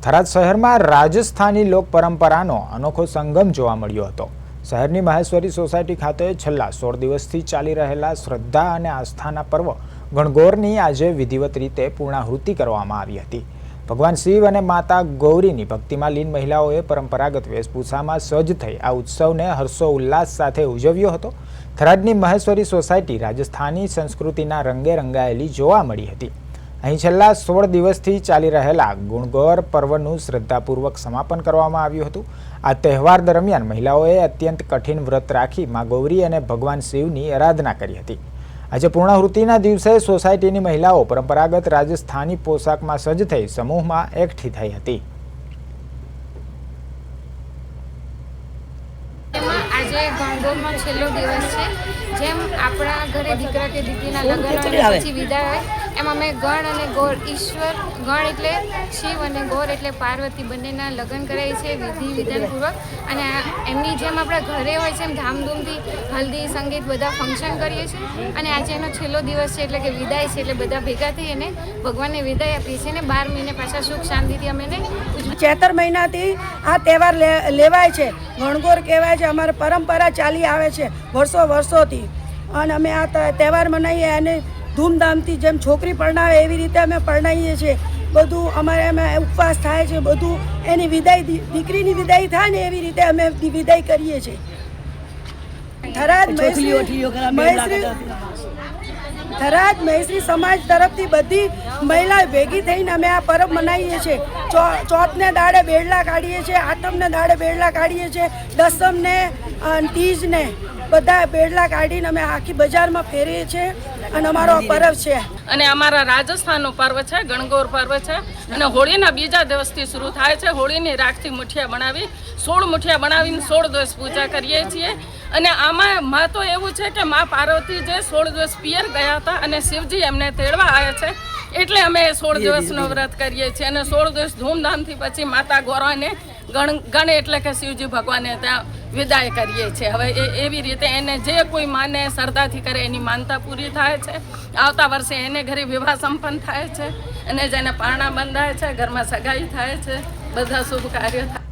થરાદ શહેરમાં રાજસ્થાની લોક પરંપરાનો અનોખો સંગમ જોવા મળ્યો હતો। શહેરની મહેશ્વરી સોસાયટી ખાતે છેલ્લા 16 દિવસથી ચાલી રહેલા શ્રદ્ધા અને આસ્થાના પર્વ ગણગોરની આજે વિધિવત રીતે પૂર્ણાહુતિ કરવામાં આવી હતી। ભગવાન શિવ અને માતા ગૌરીની ભક્તિમાં લીન મહિલાઓએ પરંપરાગત વેશભૂષામાં સજ્જ થઈ આ ઉત્સવને હર્ષોલ્લાસ સાથે ઉજવ્યો હતો। થરાદની મહેશ્વરી સોસાયટી રાજસ્થાની સંસ્કૃતિના રંગે રંગાયેલી જોવા મળી હતી। અહીં છેલ્લા 16 દિવસથી ચાલી રહેલા ગુણગોર પર્વનું શ્રદ્ધાપૂર્વક સમાપન કરવામાં આવ્યું હતું। આ તહેવાર દરમિયાન મહિલાઓએ અત્યંત કઠિન વ્રત રાખી માં ગૌરી અને ભગવાન શિવની આરાધના કરી હતી। આજે પૂર્ણાહુતિના દિવસે સોસાયટીની મહિલાઓ પરંપરાગત રાજસ્થાની પોશાકમાં સજ્જ થઈ સમૂહમાં એકઠી થઈ હતી। આજે ગણગોરમાં છેલ્લો દિવસ છે। જેમ આપણા ઘરે દીકરા કે દીકરીના લગ્ન હોય પછી વિદાય હોય એમ અમે ગણ અને ગોર ઈશ્વર ગણ એટલે શિવ અને ગોર એટલે પાર્વતી બંનેના લગ્ન કરાય છે વિધિ વિધાનપૂર્વક। અને એમની જેમ આપણા ઘરે હોય છે એમ ધામધૂમથી હલ્દી સંગીત બધા ફંક્શન કરીએ છીએ। અને આજે એનો છેલ્લો દિવસ છે એટલે કે વિદાય છે, એટલે બધા ભેગા થઈ અને ભગવાનને વિદાય આપીએ છીએ। અને 12 મહિને પાછા સુખ શાંતિથી અમે ચૈતર મહિનાથી આ તહેવાર લેવાય છે। ગણગોર કહેવાય છે, અમારી પરંપરા ચાલી આવે છે વર્ષોથી। અને અમે આ તહેવાર મનાવીએ અને ધૂમધામથી જેમ છોકરી પરણાવે એવી રીતે અમે પરણાવીએ છીએ। બધું અમારે એમાં ઉપવાસ થાય છે, બધું એની વિદાય દીકરીની વિદાય થાય ને એવી રીતે અમે વિદાય કરીએ છીએ। થરાદ મહેશ્રી સમાજ તરફથી બધી મહિલા ભેગી થઈને અમે આ પર્વ મનાવીએ છીએ। ચોથને દાડે બેડલા કાઢીએ છીએ, આઠમને દાડે બેડલા કાઢીએ છીએ, દસમને તીજને બધા બેડલા કાઢીને અમે આખી બજારમાં ફેરીએ છીએ અને અમારો પર્વ છે। અને અમારા રાજસ્થાનનો પર્વ છે, ગણગોર પર્વ છે। અને હોળીના બીજા દિવસથી શરૂ થાય છે। હોળીની રાખથી મુઠિયા બનાવી 16 મુઠિયા બનાવીને 16 દિવસ પૂજા કરીએ છીએ। અને આમાં મહત્વ એવું છે કે મા પાર્વતી જે 16 દિવસ પિયર ગયા હતા અને શિવજી એમને તેડવા આવ્યા છે, એટલે અમે 16 દિવસનો વ્રત કરીએ છીએ। અને 16 દિવસ ધૂમધામથી પછી માતા ગૌરાને ગણ એટલે કે શિવજી ભગવાનને ત્યાં વિદાય કરીએ છીએ। હવે એવી રીતે એને જે કોઈ માને શ્રદ્ધાથી કરે એની માનતા પૂરી થાય છે। આવતા વર્ષે એને ઘરે વિવાહ સંપન્ન થાય છે અને જેને પારણા બંધાય છે, ઘરમાં સગાઈ થાય છે, બધા શુભ કાર્ય થાય।